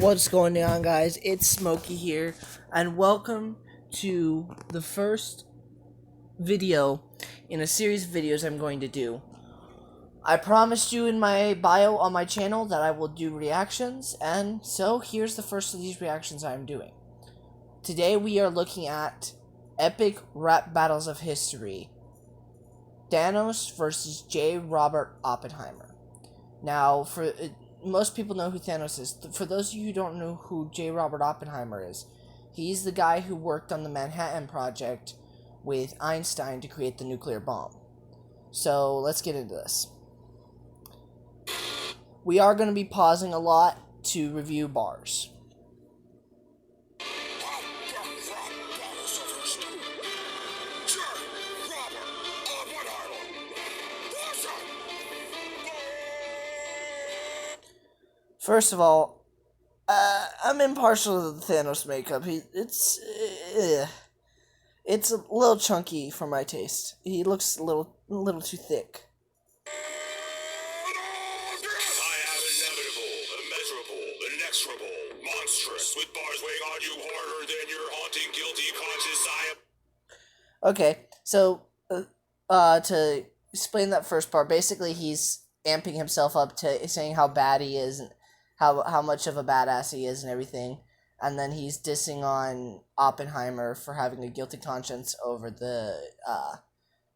What's going on, guys? It's Smokey here, and welcome to the first video in a series of videos I'm going to do. I promised you in my bio on my channel that I will do reactions, and so here's the first of these reactions I'm doing. Today we are looking at epic rap battles of history. Thanos versus J. Robert Oppenheimer. Now, most people know who Thanos is. For those of you who don't know who J. Robert Oppenheimer is, he's the guy who worked on the Manhattan Project with Einstein to create the nuclear bomb. So, let's get into this. We are going to be pausing a lot to review bars. First of all, I'm impartial to the Thanos makeup. It's a little chunky for my taste. He looks a little too thick. I am inevitable, immeasurable, inexorable, monstrous, with bars weighing on you harder than your haunting, guilty conscience. Okay, so to explain that first part, basically he's amping himself up to saying how bad he is and how much of a badass he is and everything, and then he's dissing on Oppenheimer for having a guilty conscience over the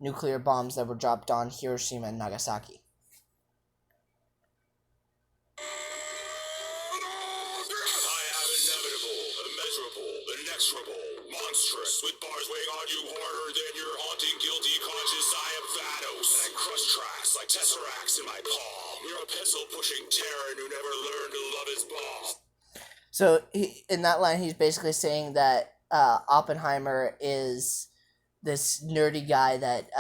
nuclear bombs that were dropped on Hiroshima and Nagasaki. I am inevitable, immeasurable, inexorable, monstrous, with bars weighing on you harder than your haunting, guilty conscience. I am Thanos, and I crush tracks like tesseracts in my palm. You're a pencil-pushing Terran who never learned to love his balls. So in that line, he's basically saying that Oppenheimer is this nerdy guy that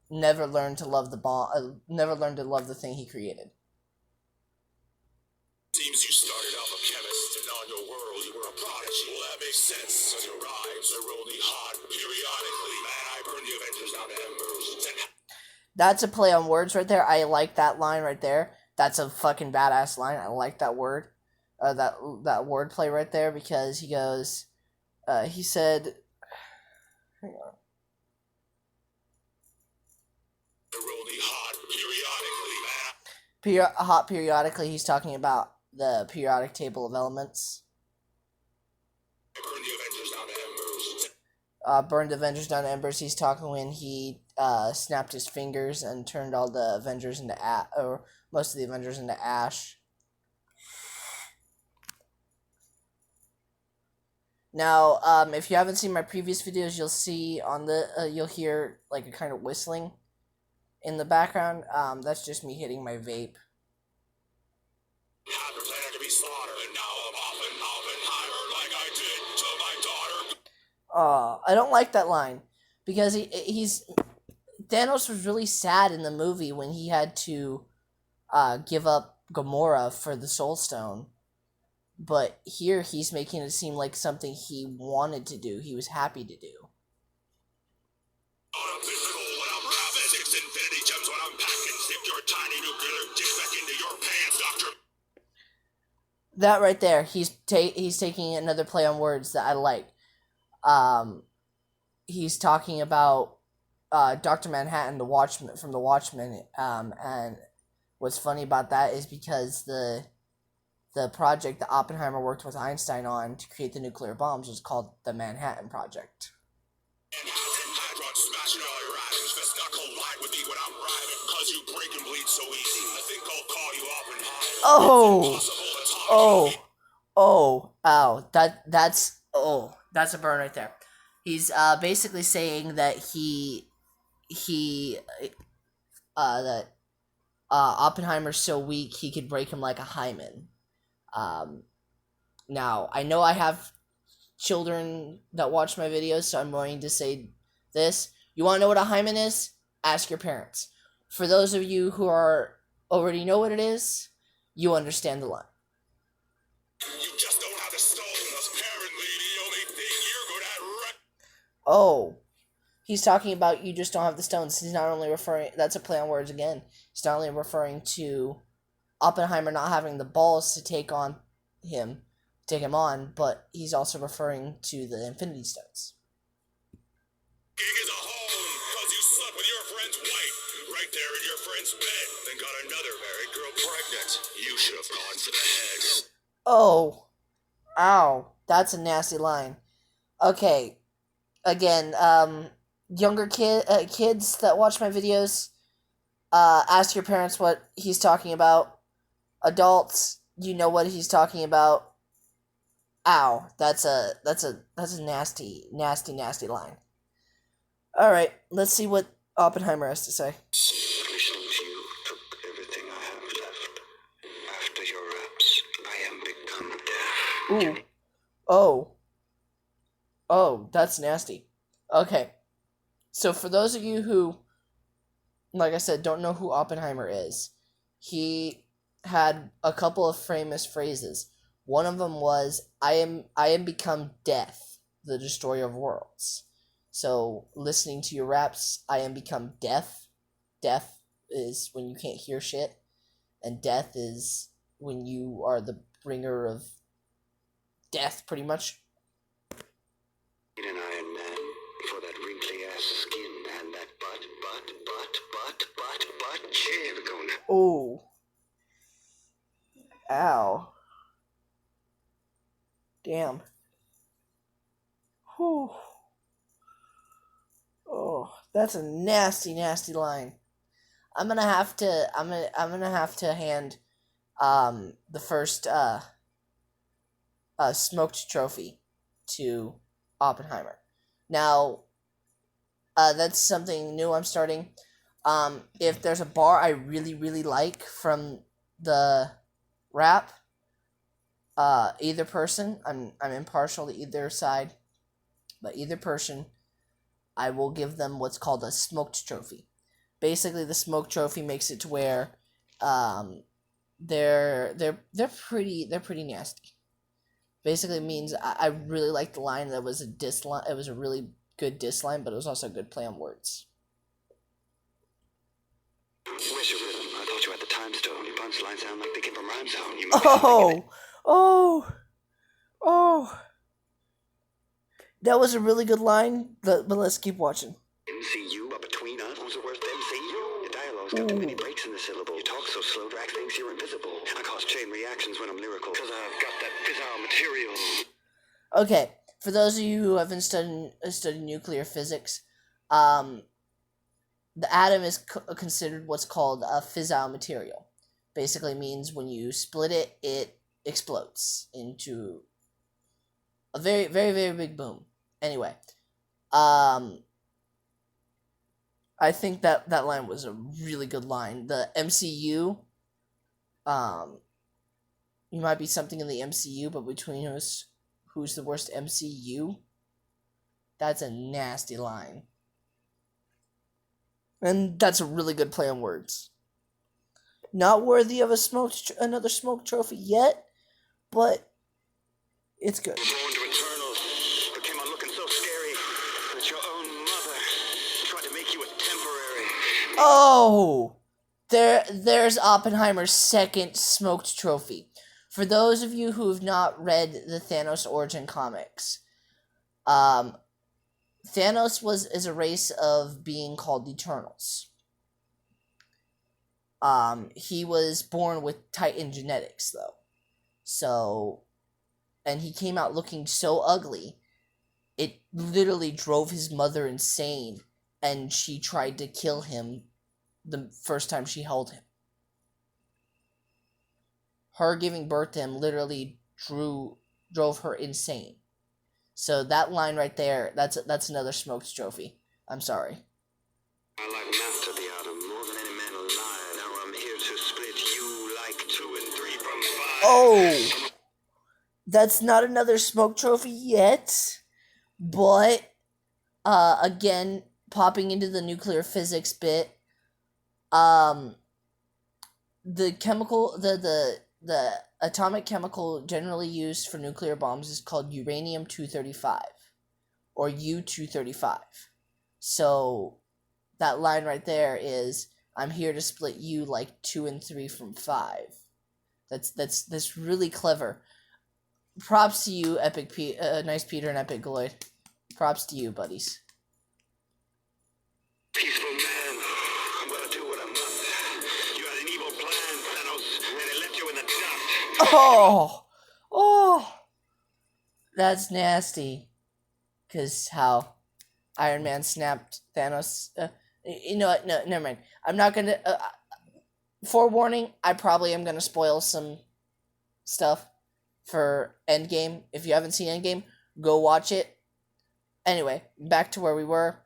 never learned to love the bomb, never learned to love the thing he created. Seems you started off a chemist, and on your world you were a prodigy. Well, that makes sense, because your rhymes are only hot periodically. Man, I burn the Avengers down to embers. That's a play on words right there. I like that line right there. That's a fucking badass line. I like that word. That word play right there, because he goes, he said, hang on. Hot periodically, man. Hot periodically, he's talking about the periodic table of elements. I burn the Avengers down to embers. Burned Avengers down to embers. He's talking when he snapped his fingers and turned all the Avengers into or most of the Avengers into ash. Now, if you haven't seen my previous videos, you'll see on the you'll hear like a kind of whistling in the background. That's just me hitting my vape. Had the planet to be slaughtered, and now I'm Oppenheimer like I did to my daughter. I don't like that line, because Thanos was really sad in the movie when he had to give up Gamora for the Soul Stone. But here he's making it seem like something he wanted to do. He was happy to do. That right there, he's taking another play on words that I like. He's talking about Dr. Manhattan, the Watchman from the Watchmen, and what's funny about that is because the project that Oppenheimer worked with Einstein on to create the nuclear bombs was called the Manhattan Project. That's a burn right there. He's basically saying that that Oppenheimer's so weak he could break him like a hymen. Now, I know I have children that watch my videos, so I'm going to say this. You want to know what a hymen is? Ask your parents. For those of you who already know what it is, you understand the line. You just don't have the stones. Apparently, the only thing you're good at. Oh, he's talking about you just don't have the stones. He's not only referring, that's a play on words again. He's not only referring to Oppenheimer not having the balls to take on him, take him on, but he's also referring to the Infinity Stones. Is a home, cause you slept with your friend's wife, right there in your friend's bed, then got another married girl pregnant. You should have gone for the head. Oh, ow, that's a nasty line. Okay, again, younger kids that watch my videos, ask your parents what he's talking about. Adults, you know what he's talking about. Ow, that's a nasty line. All right, let's see what Oppenheimer has to say. Listening to you took everything I have left. After your raps, I am become deaf. Ooh. Oh, that's nasty. Okay. So for those of you who, like I said, don't know who Oppenheimer is, he had a couple of famous phrases. One of them was, I am become death, the destroyer of worlds. So listening to your raps, I am become deaf. Deaf is when you can't hear shit, and death is when you are the bringer of death, pretty much. Need an Iron Man for that wrinkly ass skin and that butt chin. Here we go now. Oh. Ow. Damn. Whew. Oh, that's a nasty line. I'm gonna have to hand the first smoked trophy to Oppenheimer. Now, that's something new I'm starting. If there's a bar I really like from the rap, either person, I'm impartial to either side, but either person, I will give them what's called a smoked trophy. Basically, the smoked trophy makes it to where, they're pretty nasty. Basically means I really liked the line. That was a diss line. It was a really good diss line, but it was also a good play on words. Where's your rhythm? I thought you had the time stone. Your punchlines sound like they came from Rhyme Zone. You Oh. That was a really good line, but let's keep watching. MCU, but between us, who's the worst MCU? Your dialogue's got too many breaks in the syllable. You talk so slow, Drax thinks you're invisible. I cause chain reactions when I'm lyrical, cause I've got that fissile material. Okay, for those of you who haven't studied nuclear physics, the atom is considered what's called a fissile material. Basically means when you split it, it explodes into a very big boom. Anyway, I think that line was a really good line. The MCU, you might be something in the MCU, but between us, who's the worst MCU? That's a nasty line. And that's a really good play on words. Not worthy of another smoke trophy yet, but it's good. Born to Eternal, but came on looking so scary that your own mother tried to make you a temporary. Oh! There's Oppenheimer's second smoked trophy. For those of you who have not read the Thanos origin comics, Thanos is a race of being called Eternals. He was born with Titan genetics, though. So, and he came out looking so ugly, it literally drove his mother insane, and she tried to kill him the first time she held him. Her giving birth to him literally drove her insane. So that line right there, that's another smoked trophy. I'm sorry. I like master the atom more than any man alive. Now I'm here to split you like 2 and 3 from 5. Oh! That's not another smoke trophy yet, but, again, popping into the nuclear physics bit, the atomic chemical generally used for nuclear bombs is called uranium-235, or U-235. So, that line right there is, I'm here to split you like 2 and 3 from 5. That's really clever. props to you, Nice Peter and Epic Gloyd. Props to you, buddies. Peaceful man, I'm gonna do what I want. You had an evil plan, Thanos, and it left you in the dust. Oh, that's nasty. Cause how Iron Man snapped Thanos. You know what? No, never mind. I'm not gonna. Forewarning, I probably am gonna spoil some stuff for Endgame. If you haven't seen Endgame, go watch it. Anyway, back to where we were.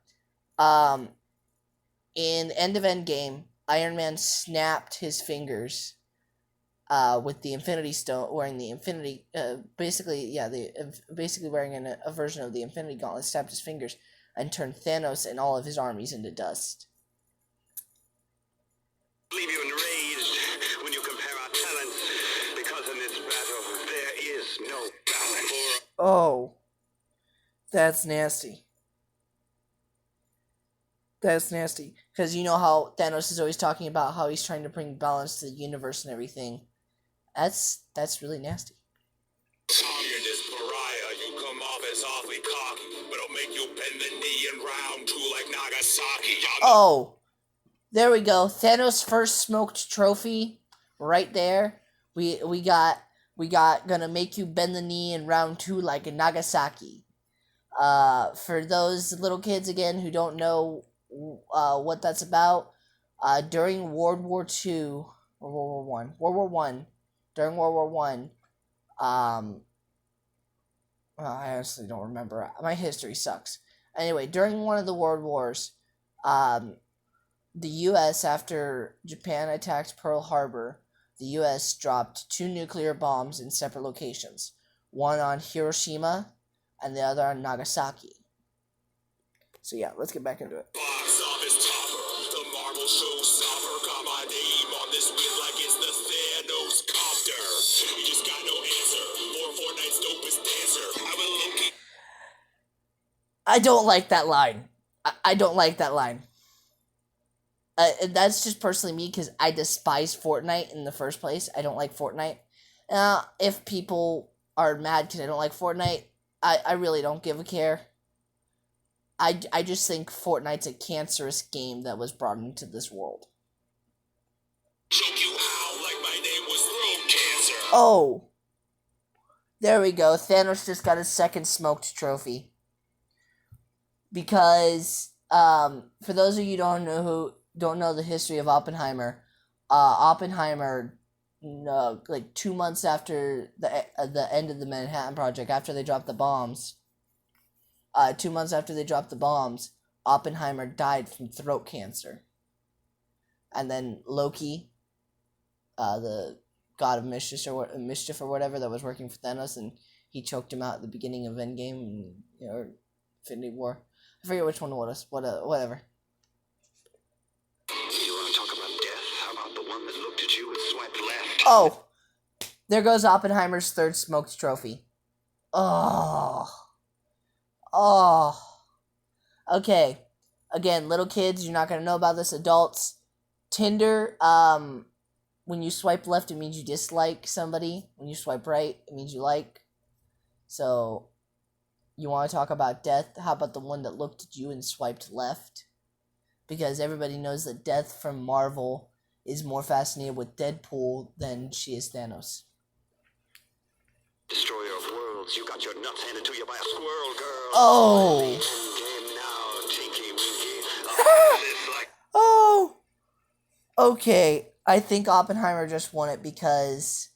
In the end of Endgame, Iron Man snapped his fingers with the Infinity Stone, wearing the Infinity, basically wearing a version of the Infinity Gauntlet, snapped his fingers, and turned Thanos and all of his armies into dust. Leave you enraged when you compare our talents, because in this battle there is no balance. Oh, that's nasty. That's nasty. Because you know how Thanos is always talking about how he's trying to bring balance to the universe and everything. That's really nasty. Communist pariah, you come off as awfully cocky, but I'll make you bend the knee in round 2 like Nagasaki. Oh, there we go. Thanos' first smoked trophy, right there. We got gonna make you bend the knee in round 2 like in Nagasaki. For those little kids again who don't know what that's about, during World War II or World War One, during World War One, I honestly don't remember. My history sucks. Anyway, during one of the world wars, the U.S. after Japan attacked Pearl Harbor, the U.S. dropped 2 nuclear bombs in separate locations, one on Hiroshima and the other on Nagasaki. So yeah, let's get back into it. Box office topper, the Marvel showstopper, got my name on this wheel like it's the Thanos copter. You just got no answer for Fortnite's dopest dancer. I will low-key. I don't like that line. I don't like that line. That's just personally me because I despise Fortnite in the first place. I don't like Fortnite. If people are mad because I don't like Fortnite, I really don't give a care. I just think Fortnite's a cancerous game that was brought into this world. Choke you out like my name was throat cancer. Oh, there we go. Thanos just got his second smoked trophy. Because for those of you who don't know the history of Oppenheimer, Oppenheimer, like 2 months after the end of the Manhattan Project, after they dropped the bombs. 2 months after they dropped the bombs, Oppenheimer died from throat cancer. And then Loki, the god of mischief or whatever that was working for Thanos, and he choked him out at the beginning of Endgame, or Infinity War. I forget which one it was. Whatever. You want to talk about death? How about the one that looked at you and swiped left? Oh, there goes Oppenheimer's third smoked trophy. Oh. Okay. Again, little kids, you're not gonna know about this. Adults, Tinder, when you swipe left, it means you dislike somebody. When you swipe right, it means you like. So, you want to talk about death? How about the one that looked at you and swiped left? Because everybody knows that Death from Marvel is more fascinated with Deadpool than she is Thanos. Destroyer of worlds, you got your nuts handed to you by a squirrel, girl. Oh. Endgame now, Tinky Winky. Oh. Okay, I think Oppenheimer just won it because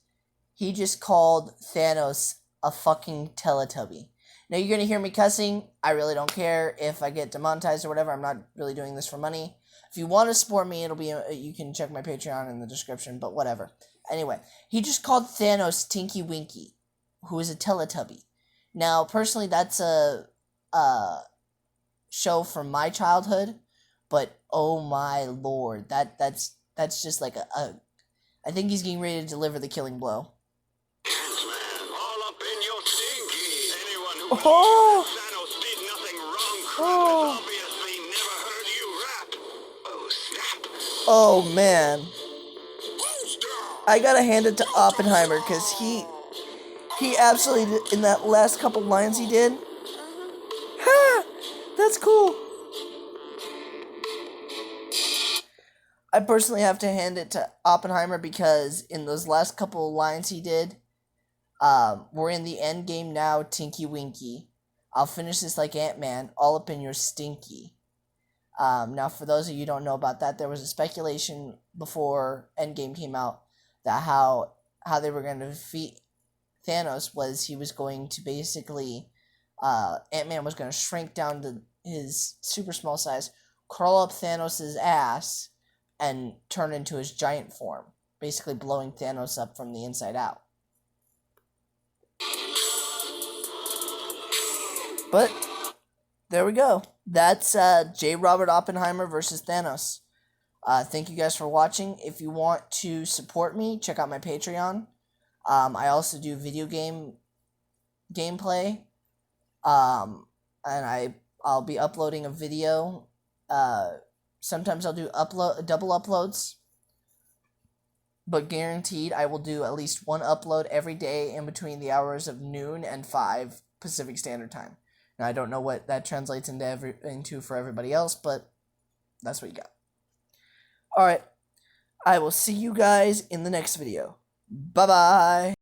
he just called Thanos a fucking Teletubby. Now, you're going to hear me cussing. I really don't care if I get demonetized or whatever. I'm not really doing this for money. If you want to support me, it'll be you can check my Patreon in the description, but whatever. Anyway, he just called Thanos Tinky Winky, who is a Teletubby. Now, personally, that's a show from my childhood, but oh my lord, that's just like I think he's getting ready to deliver the killing blow. Man, all up in your stinky. Anyone who Oh. believes Thanos did nothing wrong, Oh. has obviously never heard you rap. Oh, snap. Oh man, I gotta hand it to Oppenheimer because He absolutely did, in that last couple lines he did. Ha! That's cool. I personally have to hand it to Oppenheimer because in those last couple lines he did, we're in the end game now, Tinky Winky. I'll finish this like Ant-Man, all up in your stinky. Now, for those of you who don't know about that, there was a speculation before Endgame came out that how they were going to defeat Thanos was he was going to basically, Ant-Man was going to shrink down to his super small size, crawl up Thanos' ass, and turn into his giant form, basically blowing Thanos up from the inside out. But there we go. That's J. Robert Oppenheimer versus Thanos. Thank you guys for watching. If you want to support me, check out my Patreon. I also do video game gameplay. And I'll be uploading a video. Sometimes I'll do double uploads. But guaranteed I will do at least one upload every day in between the hours of noon and 5 Pacific Standard Time. Now, I don't know what that translates into for everybody else, but that's what you got. Alright, I will see you guys in the next video. Bye-bye!